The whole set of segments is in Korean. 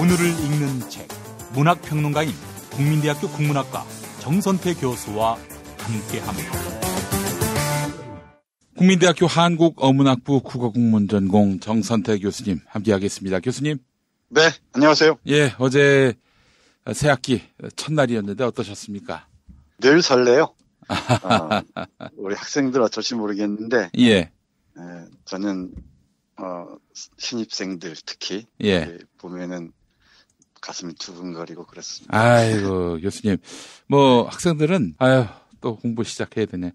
오늘을 읽는 책, 문학평론가인 국민대학교 국문학과 정선태 교수와 함께합니다. 국민대학교 한국어문학부 국어국문전공 정선태 교수님 함께하겠습니다. 교수님. 네, 안녕하세요. 예, 어제 새학기 첫날이었는데 어떠셨습니까? 늘 설레요. 우리 학생들 어쩔지 모르겠는데, 예, 저는 신입생들 특히 보면은 가슴이 두근거리고 그렇습니다. 아이고 교수님, 뭐 학생들은 또 공부 시작해야 되네.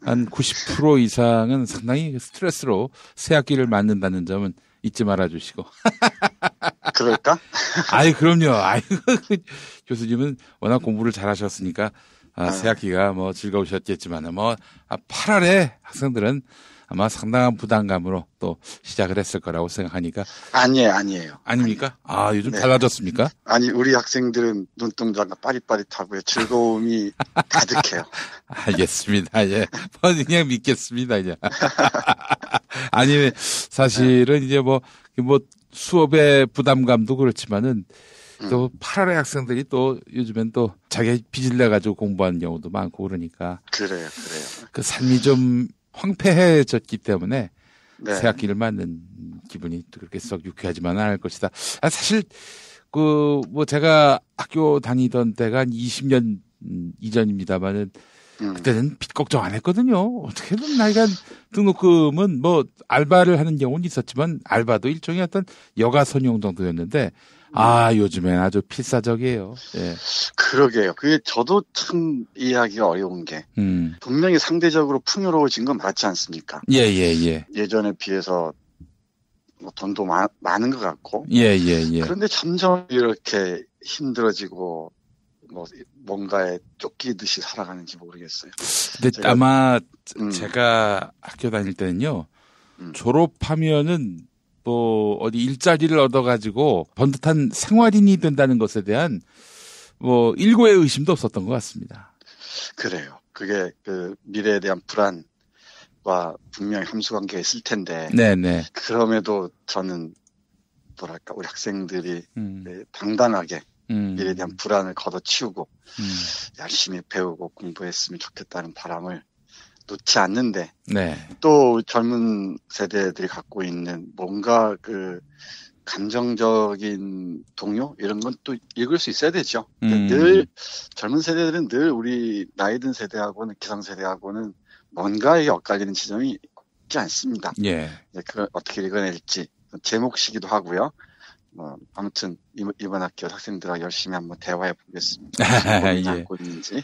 한 90% 이상은 상당히 스트레스로 새학기를 맞는다는 점은 잊지 말아주시고. 그럴까? 아이, 그럼요. 교수님은 워낙 공부를 잘하셨으니까, 새학기가 뭐 즐거우셨겠지만, 8월에 학생들은 아마 상당한 부담감으로 또 시작을 했을 거라고 생각하니까. 아니에요. 아닙니까? 요즘 달라졌습니까? 아니, 우리 학생들은 눈동자가 빠릿빠릿하고요. 즐거움이 가득해요. 알겠습니다. 예. 그냥 믿겠습니다, 이제. 아니, 사실은 이제 뭐 수업의 부담감도 그렇지만은 또 8월에 학생들이 또 요즘엔 또 자기 빚을 내가지고 공부하는 경우도 많고 그러니까. 그래요. 그 삶이 좀 황폐해졌기 때문에 새학기를 맞는 기분이 그렇게 썩 유쾌하지만은 않을 것이다. 사실 제가 학교 다니던 때가 한 20년 이전입니다만은 그때는 빚 걱정 안 했거든요. 어떻게든 나이가 등록금은 알바를 하는 경우는 있었지만 알바도 일종의 어떤 여가선용 정도였는데 요즘엔 아주 필사적이에요. 예. 그러게요. 그게 저도 참 이해하기가 어려운 게 분명히 상대적으로 풍요로워진 건 맞지 않습니까? 예. 예전에 비해서 돈도 많은 것 같고. 예. 그런데 점점 이렇게 힘들어지고 뭔가에 쫓기듯이 살아가는지 모르겠어요. 근데 아마 제가 학교 다닐 때는요, 졸업하면은 어디 일자리를 얻어가지고 번듯한 생활인이 된다는 것에 대한 일고의 의심도 없었던 것 같습니다. 그래요. 그게 그 미래에 대한 불안과 분명히 함수관계가 있을 텐데. 네네. 그럼에도 저는 우리 학생들이 당당하게 미래에 대한 불안을 걷어치우고 열심히 배우고 공부했으면 좋겠다는 바람을 놓지 않는데 또 젊은 세대들이 갖고 있는 뭔가 그 감정적인 동요 이런 건 또 읽을 수 있어야 되죠. 늘 젊은 세대들은 늘 우리 나이 든 세대하고는 기성세대하고는 뭔가에 엇갈리는 지점이 없지 않습니다. 그걸 어떻게 읽어낼지 제 몫이기도 하고요. 아무튼 이번 학교 학생들하고 열심히 한번 대화해 보겠습니다. 예. 있는지.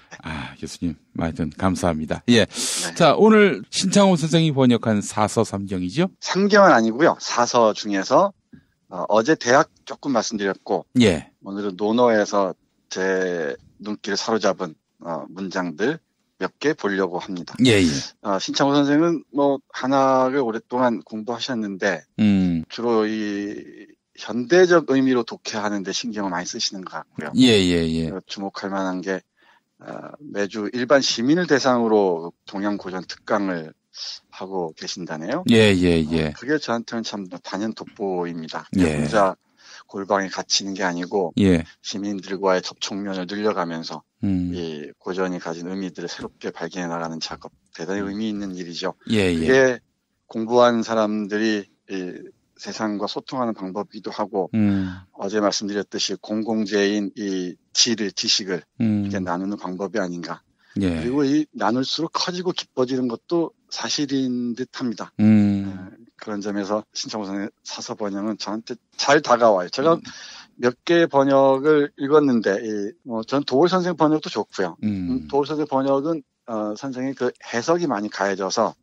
교수님, 하여튼 감사합니다. 예. 네. 자, 오늘 신창호 선생이 번역한 사서 삼경이죠? 삼경은 아니고요. 사서 중에서 어제 대학 조금 말씀드렸고, 오늘은 논어에서 제 눈길을 사로잡은 문장들 몇 개 보려고 합니다. 신창호 선생은 한학을 오랫동안 공부하셨는데 주로 이 현대적 의미로 독해하는 데 신경을 많이 쓰시는 것 같고요. 주목할 만한 게 매주 일반 시민을 대상으로 동양 고전 특강을 하고 계신다네요. 그게 저한테는 참 단연 돋보입니다. 혼자 골방에 갇히는 게 아니고 시민들과의 접촉면을 늘려가면서 이 고전이 가진 의미들을 새롭게 발견해 나가는 작업, 대단히 의미 있는 일이죠. 그게 공부한 사람들이 세상과 소통하는 방법이기도 하고 어제 말씀드렸듯이 공공재인 이 지식을 이렇게 나누는 방법이 아닌가. 그리고 이 나눌수록 커지고 깊어지는 것도 사실인 듯합니다. 그런 점에서 신창호 선생의 사서 번역은 저한테 잘 다가와요. 제가 몇 개의 번역을 읽었는데 전 도올 선생 번역도 좋고요. 도올 선생 번역은 선생의 그 해석이 많이 가해져서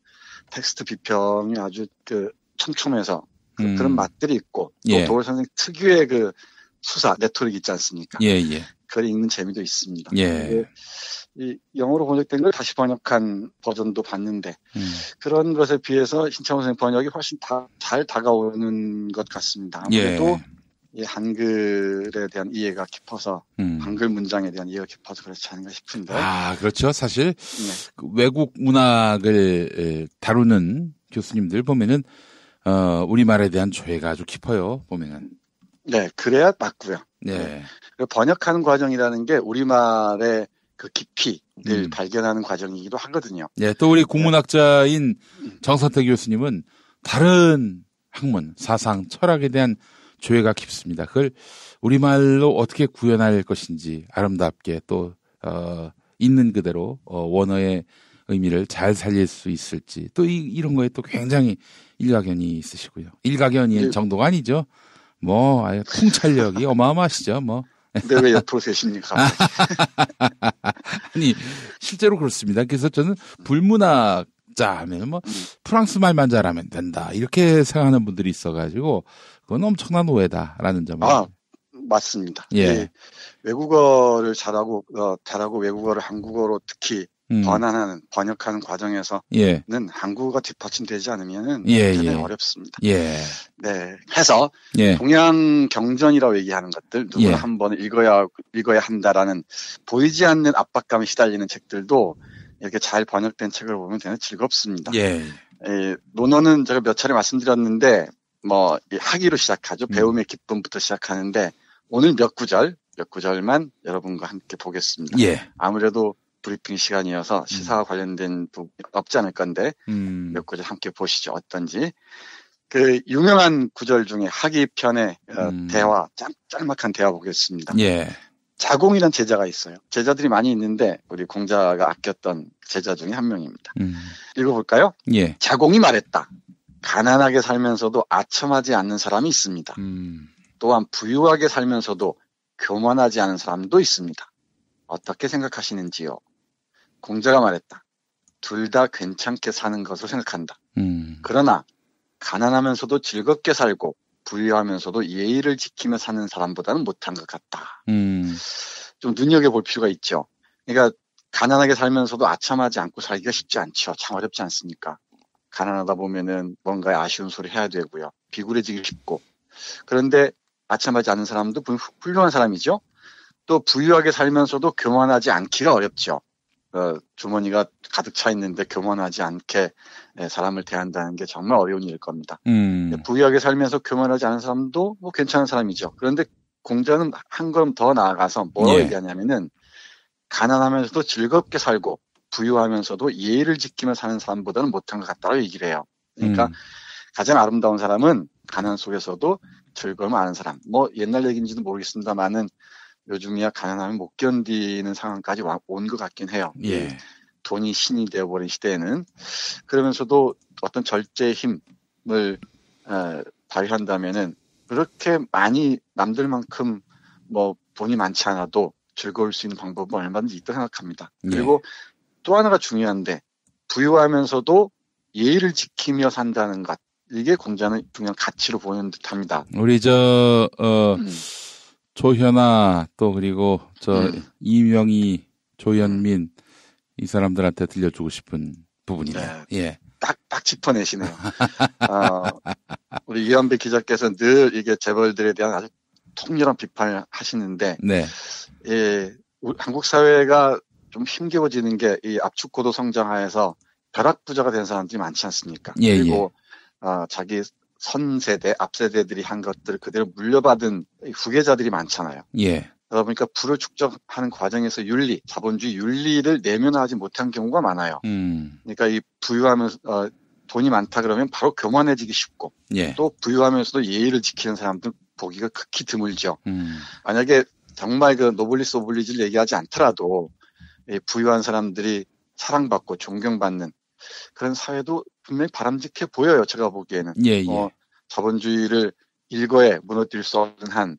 텍스트 비평이 아주 촘촘해서 그런 맛들이 있고 또 도올 선생 특유의 그 수사 네트워크 있지 않습니까? 그걸 읽는 재미도 있습니다. 이 영어로 번역된 걸 다시 번역한 버전도 봤는데 그런 것에 비해서 신창호 선생 번역이 훨씬 잘 다가오는 것 같습니다. 아무래도 이 한글에 대한 이해가 깊어서 한글 문장에 대한 이해가 깊어서 그렇지 않은가 싶은데. 그렇죠. 사실 그 외국 문학을 다루는 교수님들 보면은 우리말에 대한 조예가 아주 깊어요, 보면은. 네, 그래야 맞고요. 네. 번역하는 과정이라는 게 우리말의 그 깊이를 발견하는 과정이기도 하거든요. 네, 또 우리 국문학자인 정선태 교수님은 다른 학문, 사상, 철학에 대한 조예가 깊습니다. 그걸 우리말로 어떻게 구현할 것인지 아름답게 또 있는 그대로 원어의 의미를 잘 살릴 수 있을지 또 이런 거에 또 굉장히 일가견이 있으시고요. 일가견이 정도가 아니죠. 뭐 아예 통찰력이 어마어마하시죠. 뭐. 근데 왜 옆으로 세십니까? 아니 실제로 그렇습니다. 그래서 저는 불문학자 하면 뭐 프랑스 말만 잘하면 된다 이렇게 생각하는 분들이 있어가지고 그건 엄청난 오해다라는 점을. 맞습니다. 예. 외국어를 잘하고 외국어를 한국어로 특히 번역하는 과정에서는 한국어가 뒷받침되지 않으면은 굉장히 어렵습니다. 예. 네. 해서 동양 경전이라고 얘기하는 것들 누구나 한번 읽어야 한다라는 보이지 않는 압박감에 시달리는 책들도 이렇게 잘 번역된 책을 보면 되게 즐겁습니다. 논어는 제가 몇 차례 말씀드렸는데 뭐 학위로 시작하죠. 배움의 기쁨부터 시작하는데 오늘 몇 구절만 여러분과 함께 보겠습니다. 아무래도 브리핑 시간이어서 시사와 관련된 부분이 없지 않을 건데 몇 구절 함께 보시죠. 어떤지. 그 유명한 구절 중에 학위편의 대화, 짤막한 대화 보겠습니다. 자공이란 제자가 있어요. 제자들이 많이 있는데 우리 공자가 아꼈던 제자 중에 한 명입니다. 읽어볼까요? 자공이 말했다. 가난하게 살면서도 아첨하지 않는 사람이 있습니다. 또한 부유하게 살면서도 교만하지 않은 사람도 있습니다. 어떻게 생각하시는지요? 공자가 말했다. 둘 다 괜찮게 사는 것으로 생각한다. 그러나 가난하면서도 즐겁게 살고 부유하면서도 예의를 지키며 사는 사람보다는 못한 것 같다. 좀 눈여겨볼 필요가 있죠. 그러니까 가난하게 살면서도 아첨하지 않고 살기가 쉽지 않죠. 참 어렵지 않습니까? 가난하다 보면은 뭔가에 아쉬운 소리 해야 되고요. 비굴해지기 쉽고. 그런데 아첨하지 않은 사람도 훌륭한 사람이죠. 또 부유하게 살면서도 교만하지 않기가 어렵죠. 주머니가 가득 차 있는데 교만하지 않게 사람을 대한다는 게 정말 어려운 일일 겁니다. 부유하게 살면서 교만하지 않은 사람도 뭐 괜찮은 사람이죠. 그런데 공자는 한 걸음 더 나아가서 뭐라고 얘기하냐면은 가난하면서도 즐겁게 살고 부유하면서도 예의를 지키며 사는 사람보다는 못한 것 같다고 얘기를 해요. 그러니까 가장 아름다운 사람은 가난 속에서도 즐거움을 아는 사람. 뭐 옛날 얘기인지도 모르겠습니다만은 요즘이야 가난하면 못 견디는 상황까지 온 것 같긴 해요. 돈이 신이 되어버린 시대에는. 그러면서도 어떤 절제의 힘을 발휘한다면은 그렇게 많이 남들만큼 뭐 돈이 많지 않아도 즐거울 수 있는 방법은 얼마든지 있다고 생각합니다. 그리고 또 하나가 중요한데 부유하면서도 예의를 지키며 산다는 것. 이게 공자는 중요한 가치로 보는 듯합니다. 우리 조현아 또 그리고 이명희, 조현민 이 사람들한테 들려주고 싶은 부분이네요. 딱 짚어내시네요. 우리 이현배 기자께서 늘 이게 재벌들에 대한 아주 통렬한 비판을 하시는데, 한국 사회가 좀 힘겨워지는 게 이 압축고도 성장하에서 벼락부자가 된 사람들이 많지 않습니까? 그리고 자기 선세대, 앞세대들이 한 것들을 그대로 물려받은 후계자들이 많잖아요. 그러다 보니까 부를 축적하는 과정에서 자본주의 윤리를 내면화하지 못한 경우가 많아요. 그러니까 이 부유하면서 돈이 많다 그러면 바로 교만해지기 쉽고 또 부유하면서도 예의를 지키는 사람들 보기가 극히 드물죠. 만약에 정말 그 노블리스 오블리지를 얘기하지 않더라도 부유한 사람들이 사랑받고 존경받는 그런 사회도 분명히 바람직해 보여요. 제가 보기에는. 자본주의를 일거에 무너뜨릴 수 없는 한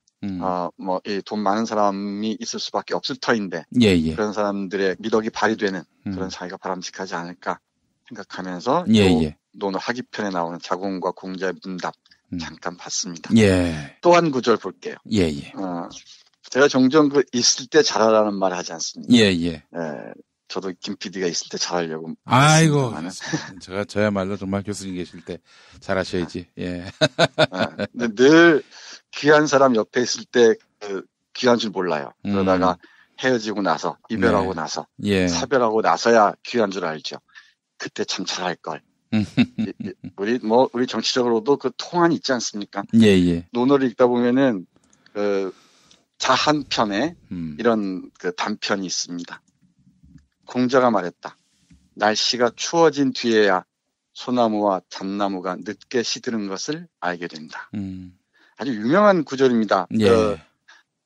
돈 많은 사람이 있을 수밖에 없을 터인데 그런 사람들의 미덕이 발휘되는 그런 사회가 바람직하지 않을까 생각하면서 논어 하기편에 나오는 자공과 공자의 문답 잠깐 봤습니다. 또 한 구절 볼게요. 제가 종종 있을 때 잘하라는 말 하지 않습니까? 저도 김 PD가 있을 때 잘하려고. 아이고. 저야말로 정말 교수님 계실 때 잘하셔야지. 근데 늘 귀한 사람 옆에 있을 때 귀한 줄 몰라요. 그러다가 헤어지고 나서, 이별하고 나서, 사별하고 나서야 귀한 줄 알죠. 그때 참 잘할 걸. 우리 정치적으로도 그 통한이 있지 않습니까? 논어를 읽다 보면은 그 자한편에 이런 그 단편이 있습니다. 공자가 말했다. 날씨가 추워진 뒤에야 소나무와 잣나무가 늦게 시드는 것을 알게 된다. 아주 유명한 구절입니다. 예. 그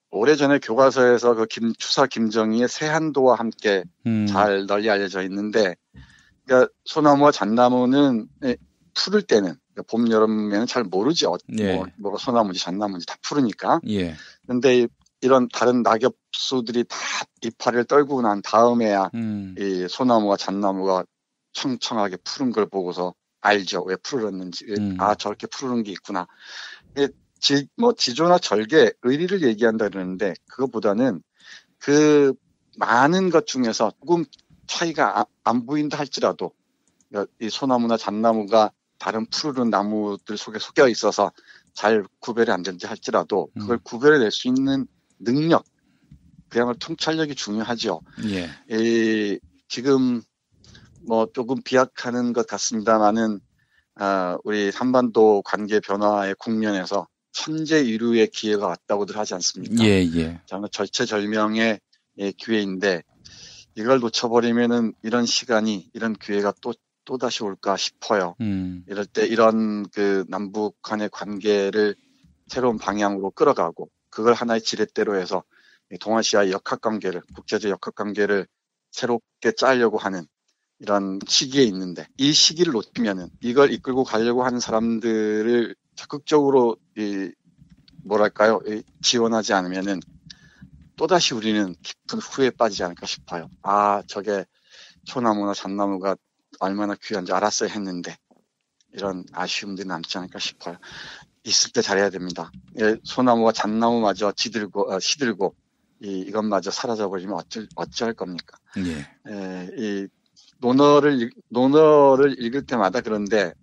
오래전에 교과서에서 그 추사 김정희의 새한도와 함께 잘 널리 알려져 있는데, 그러니까 소나무와 잣나무는 푸를 때는 봄, 여름에는 잘 모르지. 예. 뭐가 소나무인지 잣나무인지 다 푸르니까. 예. 근데 이런 다른 낙엽수들이 다 이파리를 떨고 난 다음에야 이 소나무와 잣나무가 청청하게 푸른 걸 보고서 알죠. 왜 푸르렀는지. 아, 저렇게 푸르는 게 있구나. 지조나 절개, 의리를 얘기한다 그러는데, 그것보다는 그 많은 것 중에서 조금 차이가 안 보인다 할지라도, 이 소나무나 잣나무가 다른 푸르른 나무들 속에 속여 있어서 잘 구별이 안 된다 할지라도, 그걸 구별해낼 수 있는 능력, 그야말로 통찰력이 중요하죠. 예. 지금 조금 비약하는 것 같습니다만은, 우리 한반도 관계 변화의 국면에서 천재일우의 기회가 왔다고들 하지 않습니까? 예, 예. 정말 절체절명의 기회인데, 이걸 놓쳐버리면은 이런 시간이, 이런 기회가 또 다시 올까 싶어요. 이럴 때 이런 그 남북 간의 관계를 새로운 방향으로 끌어가고, 그걸 하나의 지렛대로 해서 동아시아의 역학관계를, 국제적 역학관계를 새롭게 짜려고 하는 이런 시기에 있는데, 이 시기를 놓치면은 이걸 이끌고 가려고 하는 사람들을 적극적으로 지원하지 않으면은 또다시 우리는 깊은 후회에 빠지지 않을까 싶어요. 아, 저게 소나무나 잣나무가 얼마나 귀한지 알았어야 했는데, 이런 아쉬움들이 남지 않을까 싶어요. 있을 때 잘해야 됩니다. 소나무와 잣나무마저 시들고 이것마저 사라져버리면 어찌할 겁니까? 예. 이 논어를 읽을 때마다 그런데,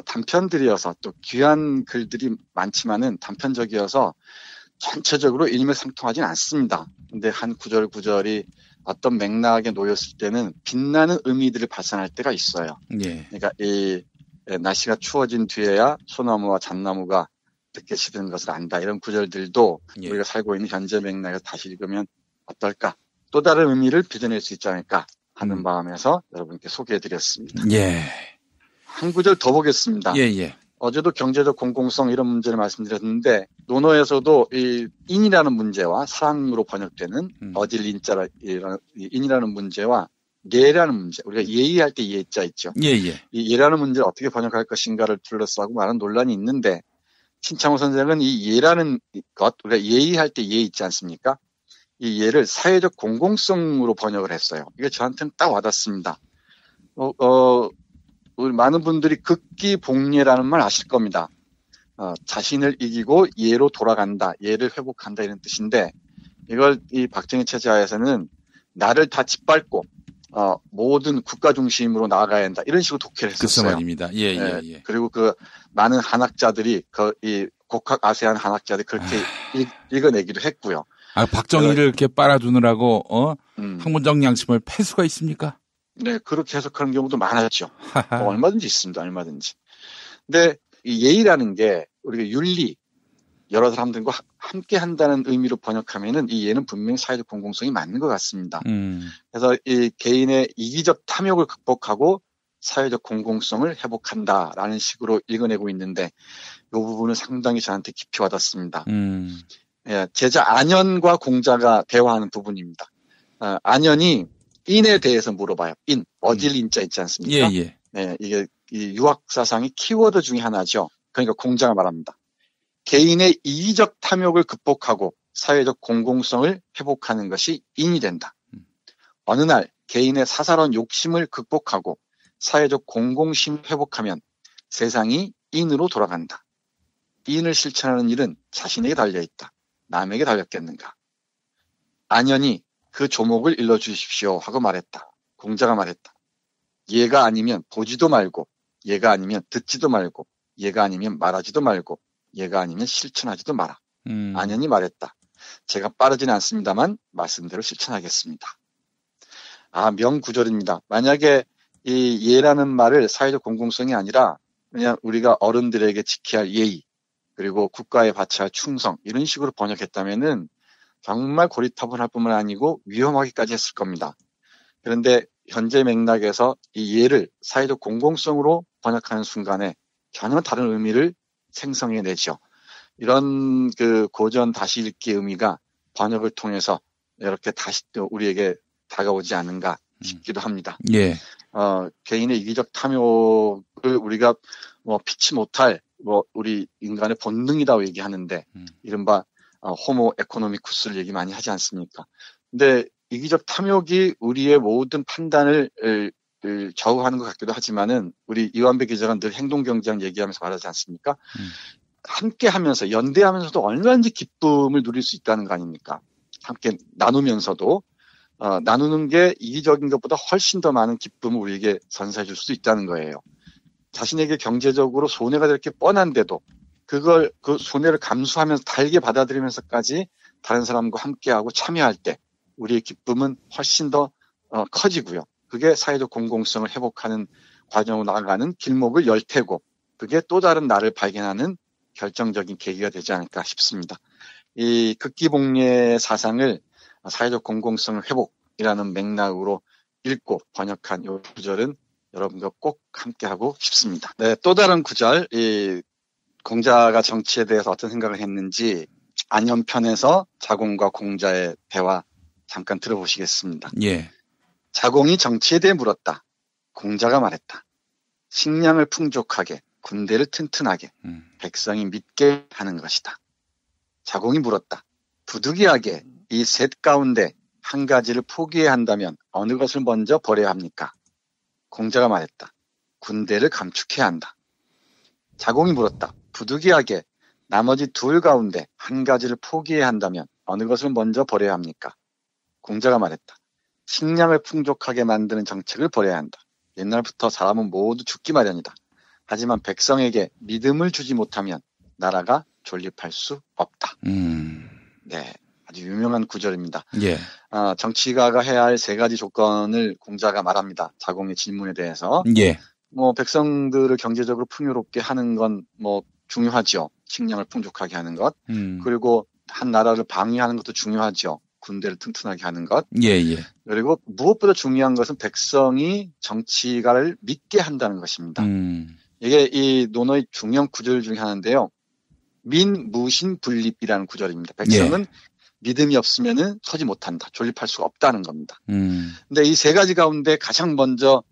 단편들이어서 또 귀한 글들이 많지만은 단편적이어서 전체적으로 일맥상통하진 않습니다. 근데 한 구절이 어떤 맥락에 놓였을 때는 빛나는 의미들을 발산할 때가 있어요. 예. 그러니까 날씨가 추워진 뒤에야 소나무와 잣나무가 늦게 시드는 것을 안다. 이런 구절들도 예. 우리가 살고 있는 현재 맥락에서 다시 읽으면 어떨까? 또 다른 의미를 빚어낼 수 있지 않을까 하는 마음에서 여러분께 소개해드렸습니다. 예. 한 구절 더 보겠습니다. 예, 예. 어제도 경제적 공공성 이런 문제를 말씀드렸는데, 논어에서도 이 인이라는 문제와 사랑으로 번역되는 어질 인이라는 문제와 예라는 문제, 우리가 예의할 때 예자 있죠. 예, 예. 이 예라는 문제를 어떻게 번역할 것인가를 둘러싸고 많은 논란이 있는데, 신창호 선생은 이 예라는 것, 우리가 예의할 때 예 있지 않습니까? 이 예를 사회적 공공성으로 번역을 했어요. 이게 저한테는 딱 와닿습니다. 우리 많은 분들이 극기복예라는 말 아실 겁니다. 자신을 이기고 예로 돌아간다, 예를 회복한다 이런 뜻인데, 이걸 이 박정희 체제하에서는 나를 다 짓밟고 모든 국가 중심으로 나아가야 한다 이런 식으로 독해를 했었어요. 그 말입니다. 예. 그리고 그 많은 한학자들이 이 국학 아세안 한학자들이 그렇게 읽어내기도 했고요. 박정희를 이렇게 빨아주느라고 학문적 양심을 팰 수가 있습니까? 네, 그렇게 해석하는 경우도 많았죠. 얼마든지 있습니다. 얼마든지. 근데 이 예의라는 게 우리가 윤리, 여러 사람들과 함께 한다는 의미로 번역하면은 이 예는 분명히 사회적 공공성이 맞는 것 같습니다. 그래서 이 개인의 이기적 탐욕을 극복하고 사회적 공공성을 회복한다라는 식으로 읽어내고 있는데, 이 부분은 상당히 저한테 깊이 와닿습니다. 예, 제자 안현과 공자가 대화하는 부분입니다. 안현이 인에 대해서 물어봐요. 어질 인자 있지 않습니까? 예. 네, 이게 이 유학사상의 키워드 중에 하나죠. 그러니까 공자가 말합니다. 개인의 이기적 탐욕을 극복하고 사회적 공공성을 회복하는 것이 인이 된다. 어느 날 개인의 사사로운 욕심을 극복하고 사회적 공공심을 회복하면 세상이 인으로 돌아간다. 인을 실천하는 일은 자신에게 달려있다. 남에게 달렸겠는가. 안현이 그 조목을 일러주십시오 하고 말했다. 공자가 말했다. 얘가 아니면 보지도 말고, 얘가 아니면 듣지도 말고, 얘가 아니면 말하지도 말고, 얘가 아니면 실천하지도 마라. 안현이 말했다. 제가 빠르지는 않습니다만 말씀대로 실천하겠습니다. 명구절입니다. 만약에 이 예라는 말을 사회적 공공성이 아니라 그냥 우리가 어른들에게 지켜야 할 예의, 그리고 국가에 바쳐야 충성 이런 식으로 번역했다면은 정말 고리타분할 뿐만 아니고 위험하기까지 했을 겁니다. 그런데 현재 맥락에서 이 예를 사회적 공공성으로 번역하는 순간에 전혀 다른 의미를 생성해내죠. 이런 그 고전 다시 읽기 의미가 번역을 통해서 이렇게 다시 또 우리에게 다가오지 않은가 싶기도 합니다. 예. 개인의 이기적 탐욕을 우리가 뭐 피치 못할 우리 인간의 본능이라고 얘기하는데 이른바 호모 에코노미쿠스를 얘기 많이 하지 않습니까? 근데 이기적 탐욕이 우리의 모든 판단을 좌우하는 것 같기도 하지만은 우리 이완배 기자가 늘 행동경제학 얘기하면서 말하지 않습니까? 함께 하면서 연대하면서도 얼마든지 기쁨을 누릴 수 있다는 거 아닙니까? 함께 나누면서도 나누는 게 이기적인 것보다 훨씬 더 많은 기쁨을 우리에게 선사해 줄 수 있다는 거예요. 자신에게 경제적으로 손해가 이렇게 뻔한데도 그 손해를 감수하면서 달게 받아들이면서까지 다른 사람과 함께하고 참여할 때 우리의 기쁨은 훨씬 더 커지고요. 그게 사회적 공공성을 회복하는 과정으로 나아가는 길목을 열 테고 그게 또 다른 나를 발견하는 결정적인 계기가 되지 않을까 싶습니다. 이 극기복례 사상을 사회적 공공성을 회복이라는 맥락으로 읽고 번역한 이 구절은 여러분과 꼭 함께하고 싶습니다. 네, 또 다른 구절, 이 공자가 정치에 대해서 어떤 생각을 했는지 안연편에서 자공과 공자의 대화 잠깐 들어보시겠습니다. 예. 자공이 정치에 대해 물었다. 공자가 말했다. 식량을 풍족하게, 군대를 튼튼하게, 백성이 믿게 하는 것이다. 자공이 물었다. 부득이하게 이 셋 가운데 한 가지를 포기해야 한다면 어느 것을 먼저 버려야 합니까? 공자가 말했다. 군대를 감축해야 한다. 자공이 물었다. 부득이하게 나머지 둘 가운데 한 가지를 포기해야 한다면 어느 것을 먼저 버려야 합니까? 공자가 말했다. 식량을 풍족하게 만드는 정책을 버려야 한다. 옛날부터 사람은 모두 죽기 마련이다. 하지만 백성에게 믿음을 주지 못하면 나라가 존립할 수 없다. 네, 아주 유명한 구절입니다. 예. 정치가가 해야 할 세 가지 조건을 공자가 말합니다. 자공의 질문에 대해서. 예. 백성들을 경제적으로 풍요롭게 하는 건 중요하죠. 식량을 풍족하게 하는 것. 그리고 한 나라를 방위하는 것도 중요하죠. 군대를 튼튼하게 하는 것. 예. 그리고 무엇보다 중요한 것은 백성이 정치가를 믿게 한다는 것입니다. 이게 이 논어의 중요한 구절 중에 하나인데요. 민무신분립이라는 구절입니다. 백성은 믿음이 없으면은 서지 못한다. 존립할 수가 없다는 겁니다. 근데 이 세 가지 가운데 가장 먼저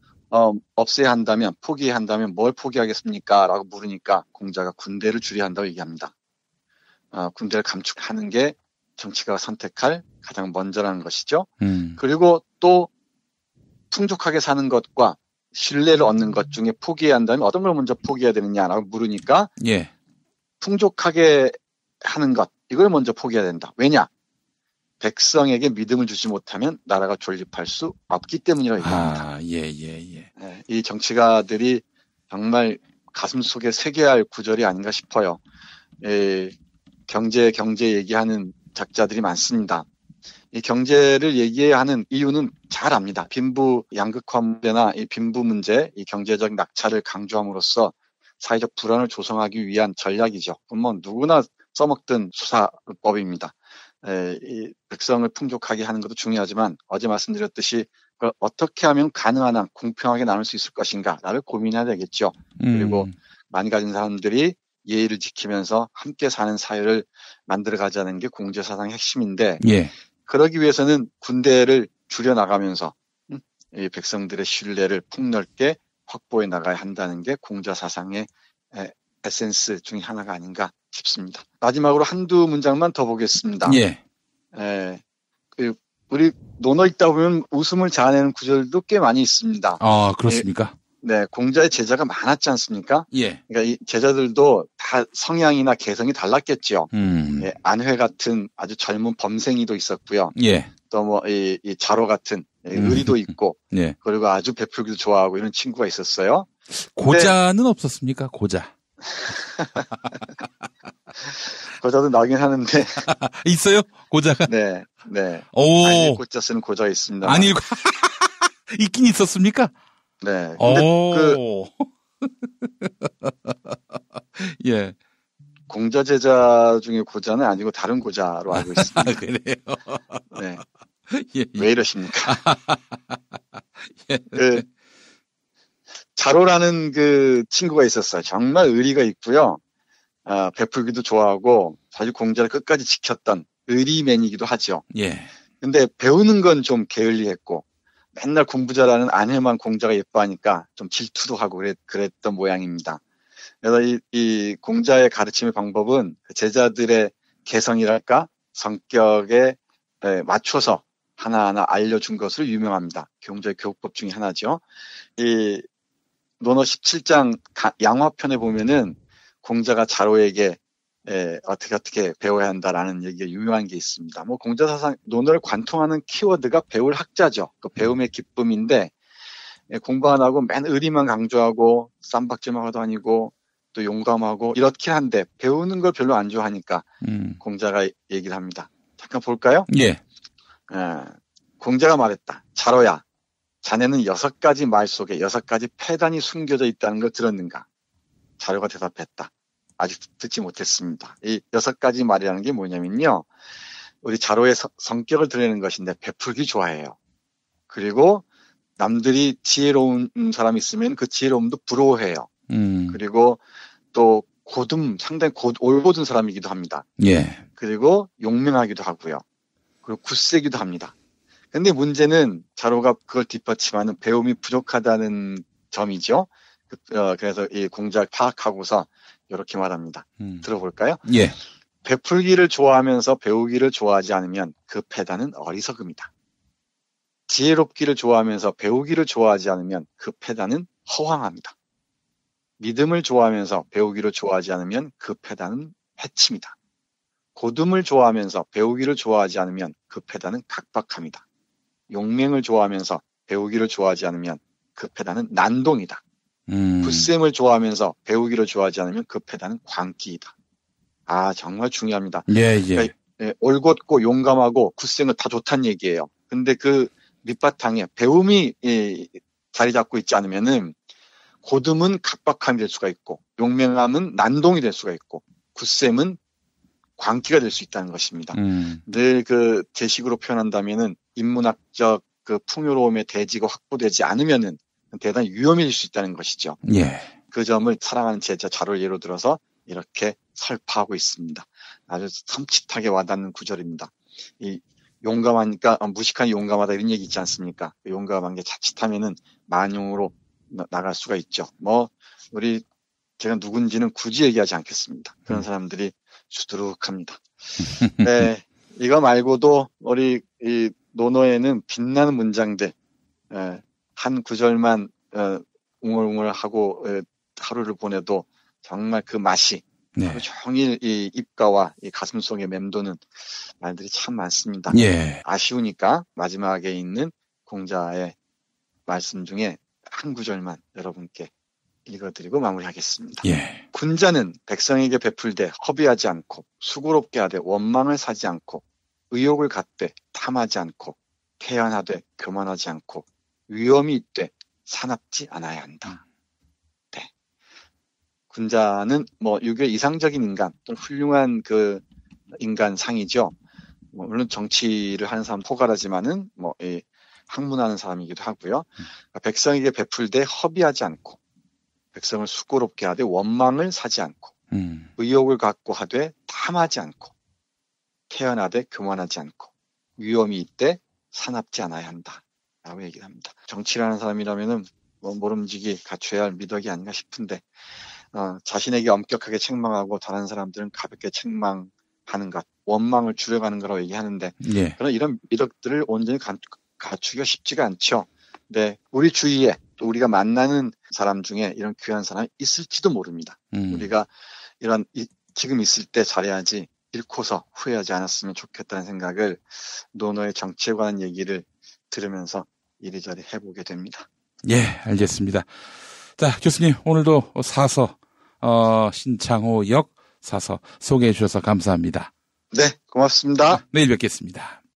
없애야 한다면, 포기해야 한다면 뭘 포기하겠습니까? 라고 물으니까 공자가 군대를 줄여야 한다고 얘기합니다. 군대를 감축하는 게 정치가가 선택할 가장 먼저라는 것이죠. 그리고 또 풍족하게 사는 것과 신뢰를 얻는 것 중에 포기해야 한다면 어떤 걸 먼저 포기해야 되느냐라고 물으니까 풍족하게 하는 것, 이걸 먼저 포기해야 된다. 왜냐? 백성에게 믿음을 주지 못하면 나라가 존립할 수 없기 때문이라고 얘기합니다. 네, 이 정치가들이 정말 가슴 속에 새겨야 할 구절이 아닌가 싶어요. 경제 얘기하는 작자들이 많습니다. 이 경제를 얘기해야 하는 이유는 잘 압니다. 빈부 양극화 문제나 이 빈부 문제, 이 경제적 낙차를 강조함으로써 사회적 불안을 조성하기 위한 전략이죠. 그건 누구나 써먹던 수사법입니다. 이 백성을 풍족하게 하는 것도 중요하지만 어제 말씀드렸듯이 그걸 어떻게 하면 가능한 한 공평하게 나눌 수 있을 것인가를 고민해야 되겠죠. 그리고 많이 가진 사람들이 예의를 지키면서 함께 사는 사회를 만들어가자는 게 공제사상의 핵심인데 그러기 위해서는 군대를 줄여나가면서 이 백성들의 신뢰를 폭넓게 확보해 나가야 한다는 게 공자사상의 에센스 중에 하나가 아닌가 싶습니다. 마지막으로 한두 문장만 더 보겠습니다. 우리 논어 읽다 보면 웃음을 자아내는 구절도 꽤 많이 있습니다. 그렇습니까? 네, 공자의 제자가 많았지 않습니까? 그러니까 이 제자들도 다 성향이나 개성이 달랐겠죠. 안회 같은 아주 젊은 범생이도 있었고요. 또 이 자로 같은 의리도 있고, 그리고 아주 베풀기도 좋아하고 이런 친구가 있었어요. 고자는 없었습니까? 고자. 고자도 나긴 하는데. 있어요? 고자가? 네. 오. 안일 고자 쓰는 고자가 있습니다. 안일 있긴 있었습니까? 네. 근데 공자제자 중에 고자는 아니고 다른 고자로 알고 있습니다. 그래요? 네. 예. 왜 이러십니까? 예. 자로라는 그 친구가 있었어요. 정말 의리가 있고요. 베풀기도 좋아하고 사실 공자를 끝까지 지켰던 의리맨이기도 하죠. 예. 근데 배우는 건 좀 게을리했고 맨날 공부 잘하는 아내만 공자가 예뻐하니까 좀 질투도 하고 그랬던 모양입니다. 그래서 이 공자의 가르침의 방법은 제자들의 개성이랄까 성격에 맞춰서 하나하나 알려준 것으로 유명합니다. 공자의 교육법 중에 하나죠. 이 논어 17장 양화편에 보면은 공자가 자로에게 어떻게 배워야 한다라는 얘기가 유명한 게 있습니다. 뭐 공자 사상 논어를 관통하는 키워드가 배울 학자죠. 그 배움의 기쁨인데 공부 안 하고 맨 의리만 강조하고 쌈박질만 하도 아니고 또 용감하고 이렇긴 한데 배우는 걸 별로 안 좋아하니까 공자가 얘기를 합니다. 잠깐 볼까요? 예. 공자가 말했다. 자로야, 자네는 6가지 말 속에 6가지 폐단이 숨겨져 있다는 걸 들었는가? 자로가 대답했다. 아직 듣지 못했습니다. 이 6가지 말이라는 게 뭐냐면요. 우리 자로의 성격을 드러내는 것인데 베풀기 좋아해요. 그리고 남들이 지혜로운 사람이 있으면 그 지혜로움도 부러워해요. 그리고 또 상당히 올곧은 사람이기도 합니다. 예. 그리고 용맹하기도 하고요. 그리고 굳세기도 합니다. 근데 문제는 자로가 그걸 뒷받침하는 배움이 부족하다는 점이죠. 그래서 이 공자를 파악하고서 이렇게 말합니다. 들어볼까요? 예. 베풀기를 좋아하면서 배우기를 좋아하지 않으면 그 패단은 어리석음이다. 지혜롭기를 좋아하면서 배우기를 좋아하지 않으면 그 패단은 허황합니다. 믿음을 좋아하면서 배우기를 좋아하지 않으면 그 패단은 해침이다. 고둠을 좋아하면서 배우기를 좋아하지 않으면 그 패단은 각박함이다. 용맹을 좋아하면서 배우기를 좋아하지 않으면 그 패단은 난동이다. 굳셈을 좋아하면서 배우기를 좋아하지 않으면 그 패단은 광기이다. 정말 중요합니다. 예. 그러니까, 올곧고 용감하고 굳셈은 다 좋다는 얘기예요. 근데 그 밑바탕에 배움이 자리 잡고 있지 않으면은 고듬은 각박함이 될 수가 있고 용맹함은 난동이 될 수가 있고 굳셈은 광기가 될 수 있다는 것입니다. 늘 그 제식으로 표현한다면은 인문학적 그 풍요로움의 대지가 확보되지 않으면은 대단히 위험해질 수 있다는 것이죠. 예. 그 점을 사랑하는 제자 자로를 예로 들어서 이렇게 설파하고 있습니다. 아주 섬찟하게 와닿는 구절입니다. 이 용감하니까 무식하니 용감하다 이런 얘기 있지 않습니까? 용감한 게 자칫하면은 만용으로 나갈 수가 있죠. 제가 누군지는 굳이 얘기하지 않겠습니다. 그런 사람들이 수두룩합니다. 네, 이거 말고도 우리 이 논어에는 빛나는 문장들 한 구절만 웅얼웅얼하고 하루를 보내도 정말 그 맛이 하루 종일 이 입가와 이 가슴 속에 맴도는 말들이 참 많습니다. 예. 아쉬우니까 마지막에 있는 공자의 말씀 중에 한 구절만 여러분께 읽어드리고 마무리하겠습니다. 예. 군자는 백성에게 베풀되 허비하지 않고 수고롭게 하되 원망을 사지 않고 의욕을 갖되 탐하지 않고 태연하되 교만하지 않고 위엄이 있되 사납지 않아야 한다. 네. 군자는 유교 이상적인 인간, 또 훌륭한 그 인간상이죠. 물론 정치를 하는 사람 포괄하지만은 학문하는 사람이기도 하고요. 백성에게 베풀되 허비하지 않고 백성을 수고롭게 하되 원망을 사지 않고 의욕을 갖고 하되 탐하지 않고 태연하되 교만하지 않고 위엄이 있되 사납지 않아야 한다. 라고 얘기를 합니다. 정치를 하는 사람이라면은 모름지기 갖춰야 할 미덕이 아닌가 싶은데 자신에게 엄격하게 책망하고 다른 사람들은 가볍게 책망하는 것, 원망을 줄여가는 거라고 얘기하는데 그런 이런 미덕들을 온전히 갖추기가 쉽지가 않죠. 네, 우리 주위에 또 우리가 만나는 사람 중에 이런 귀한 사람이 있을지도 모릅니다. 우리가 지금 있을 때 잘해야지 잃고서 후회하지 않았으면 좋겠다는 생각을 논어의 정치에 관한 얘기를 들으면서 이리저리 해보게 됩니다. 예, 알겠습니다. 자, 교수님 오늘도 사서 신창호 역 사서 소개해 주셔서 감사합니다. 네, 고맙습니다. 내일 뵙겠습니다.